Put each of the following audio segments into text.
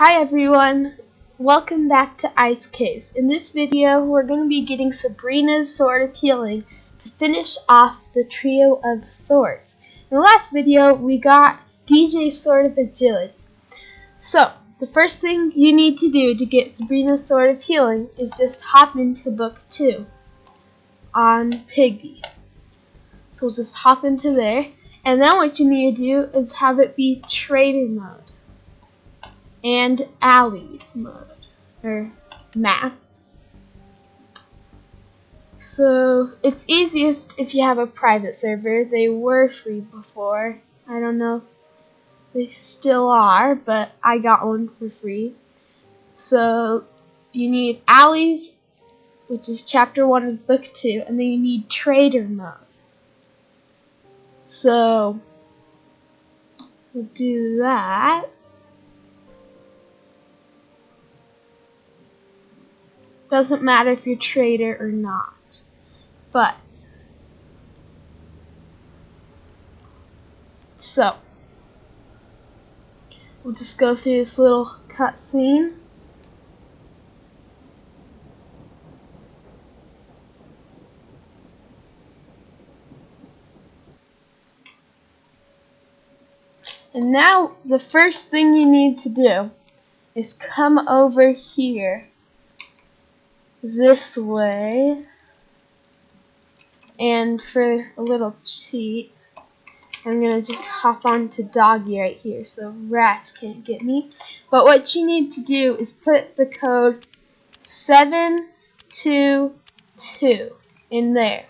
Hi everyone, welcome back to Ice Caves. In this video, we're going to be getting Sabrina's Sword of Healing to finish off the trio of swords. In the last video, we got DJ's Sword of Agility. So, the first thing you need to do to get Sabrina's Sword of Healing is just hop into Book 2 on Piggy. So we'll just hop into there, and then what you need to do is have it be Trader Mode and Allies mode, or map. So it's easiest if you have a private server. They were free before. I don't know if they still are, but I got one for free. So you need Allies, which is chapter 1 of book 2, and then you need Trader mode. So we'll do that. Doesn't matter if you're trader or not, but so we'll just go through this little cutscene. And now the first thing you need to do is come over here this way, and for a little cheat, I'm going to just hop onto Doggy right here so Rash can't get me. But what you need to do is put the code 722 in there.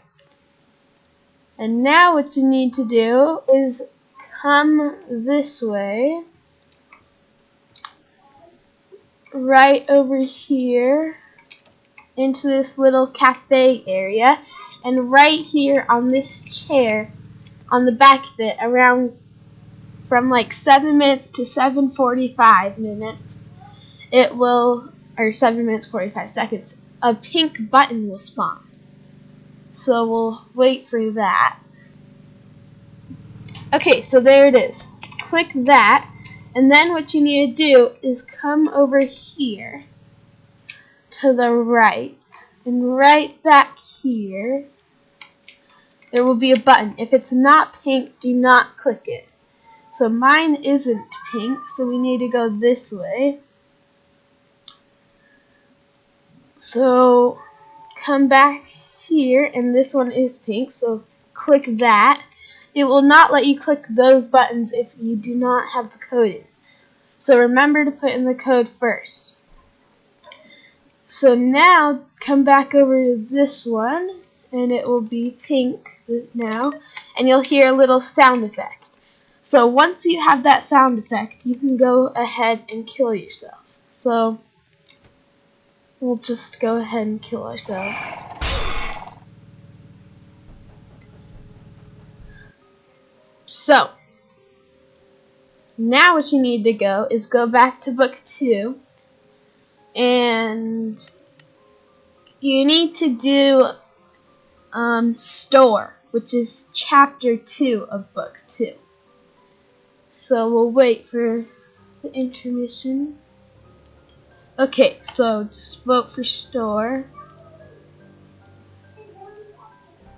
And now what you need to do is come this way, right over here, into this little cafe area, and right here on this chair, on the back of it, around from like 7 minutes to 7:45 minutes, it will, or 7 minutes 45 seconds, a pink button will spawn. So we'll wait for that. Okay, so there it is. Click that, and then what you need to do is come over here to the right, and right back here there will be a button. If it's not pink, do not click it. So mine isn't pink, so we need to go this way. So come back here, and this one is pink, so click that. It will not let you click those buttons if you do not have the code in. So remember to put in the code first. So now come back over to this one, and it will be pink now, and you'll hear a little sound effect. So once you have that sound effect, you can go ahead and kill yourself. So we'll just go ahead and kill ourselves. So now what you need to go is go back to book 2, and you need to do store, which is chapter 2 of book 2. So we'll wait for the intermission. Okay, so just vote for store.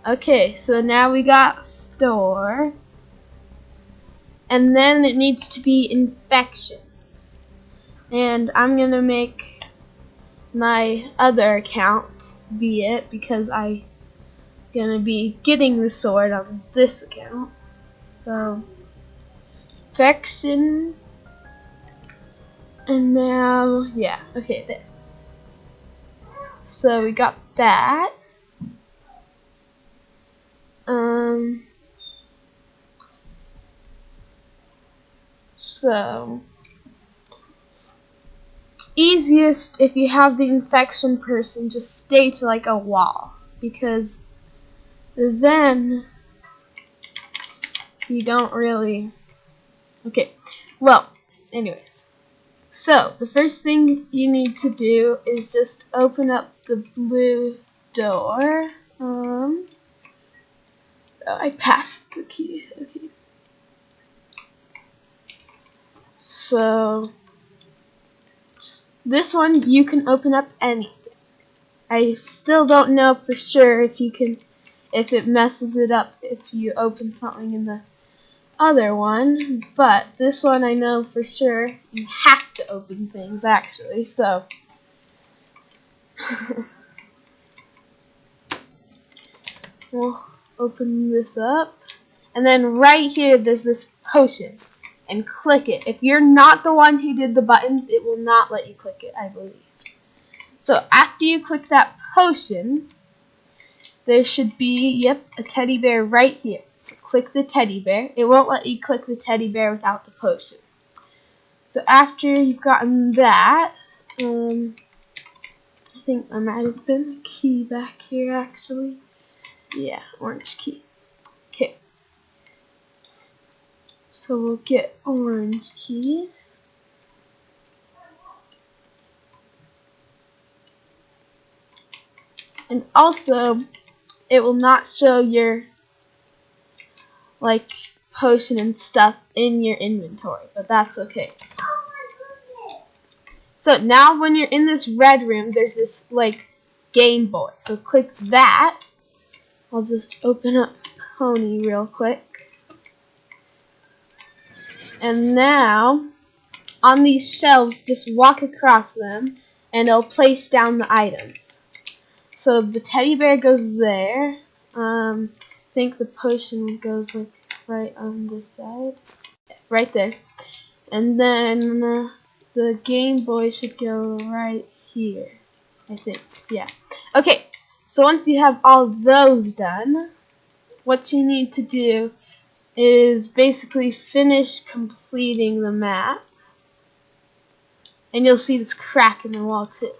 Okay, so now we got store, and then it needs to be infection, and I'm gonna make my other account be it because I'm gonna be getting the sword on this account. So infection, and now yeah, okay, there. So we got that. So it's easiest if you have the infection person just stay to like a wall, because then you don't really. Okay, well, anyways, so the first thing you need to do is just open up the blue door. Oh, I passed the key. Okay. So this one you can open up anything. I still don't know for sure if it messes it up if you open something in the other one, but this one I know for sure you have to open things actually, so we'll open this up, and then right here there's this potion, and click it. If you're not the one who did the buttons, it will not let you click it, I believe. So after you click that potion, there should be, a teddy bear right here. So click the teddy bear. It won't let you click the teddy bear without the potion. So after you've gotten that, I think there might have been a key back here actually. Yeah, orange key. Okay. So we'll get orange key. And also, it will not show your potion and stuff in your inventory, but that's okay. So now when you're in this red room, there's this Game Boy. So click that. I'll just open up Pony real quick. And now on these shelves, just walk across them and it'll place down the items. So the teddy bear goes there. I think the potion goes right on this side. Right there. And then the Game Boy should go right here, I think. Yeah. Okay, so once you have all those done, what you need to do is basically finish completing the map. And you'll see this crack in the wall too.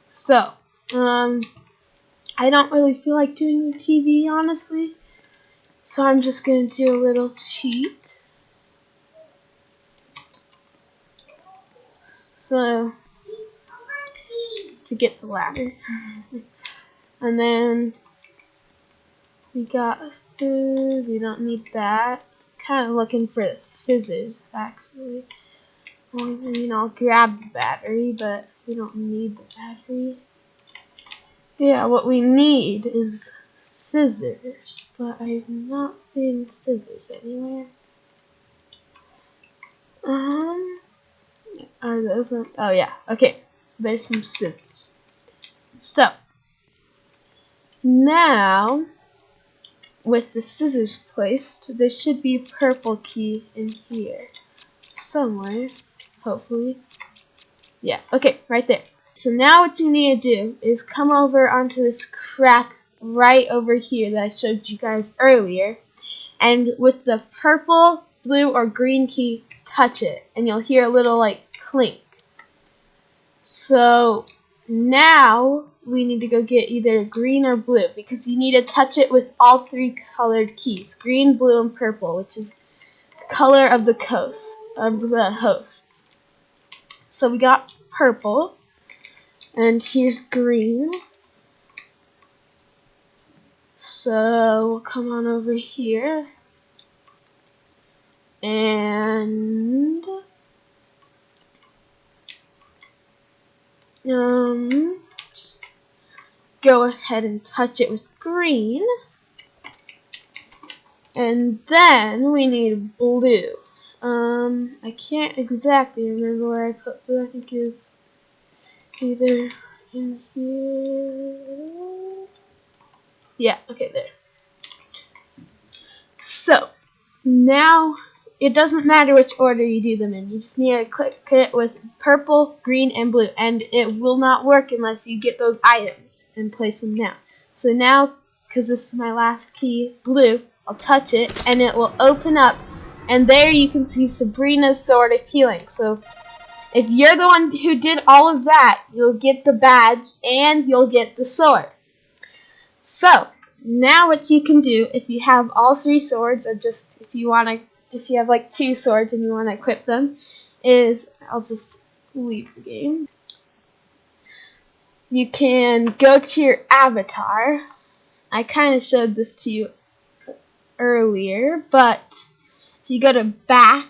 So, I don't really feel like doing the TV, honestly. So I'm just going to do a little cheat. So, to get the ladder. And then we got food. We don't need that. Kind of looking for the scissors, actually. I mean, I'll grab the battery, but we don't need the battery. Yeah, what we need is scissors, but I'm not seeing scissors anywhere. Are those? Oh yeah. Okay, there's some scissors. So now, with the scissors placed, there should be a purple key in here somewhere. Hopefully. Yeah. Okay, right there. So now what you need to do is come over onto this crack right over here that I showed you guys earlier, and with the purple, blue, or green key, touch it, and you'll hear a little clink. So now we need to go get either green or blue, because you need to touch it with all three colored keys, green, blue, and purple, which is the color of the hosts. So we got purple. And here's green. So we'll come on over here. And just go ahead and touch it with green. And then we need blue. I can't exactly remember where I put blue. I think it was either in here. Yeah, okay, there. So now it doesn't matter which order you do them in. You just need to click it with purple, green, and blue, and it will not work unless you get those items and place them down. So now, because this is my last key, blue, I'll touch it and it will open up, and there you can see Sabrina's Sword of Healing. So if you're the one who did all of that, you'll get the badge and you'll get the sword. So now what you can do, if you have all three swords, or just if you have two swords and you want to equip them, is I'll just leave the game. You can go to your avatar. I kind of showed this to you earlier, but if you go to back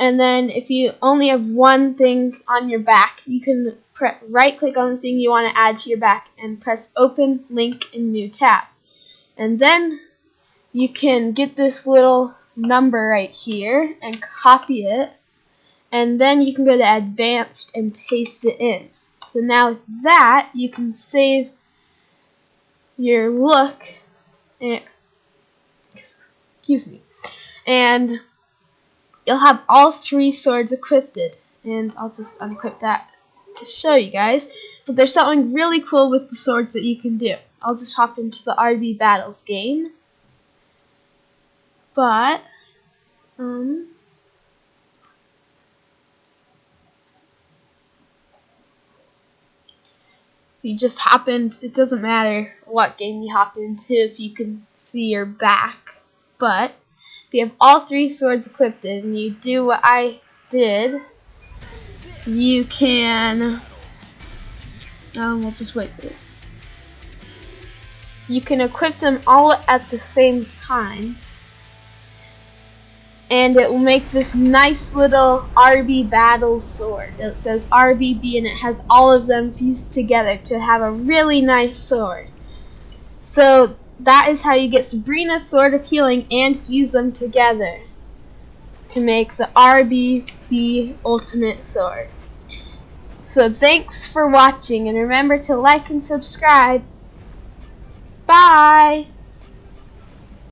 And then if you only have one thing on your back, you can right click on the thing you want to add to your back and press open link in new tab. And then you can get this little number right here and copy it. And then you can go to advanced and paste it in. So now with that, you can save your look. And, excuse me. And you'll have all 3 swords equipped. And I'll just unequip that to show you guys. But there's something really cool with the swords that you can do. I'll just hop into the RB Battles game. But, you just hop in, it doesn't matter what game you hop into if you can see your back. But if you have all 3 swords equipped and you do what I did, you can, let's just wait for this. You can equip them all at the same time. And it will make this nice little RB Battles sword. It says RBB and it has all of them fused together to have a really nice sword. So that is how you get Sabrina's Sword of Healing and fuse them together to make the RBB Ultimate Sword. So thanks for watching and remember to like and subscribe. Bye!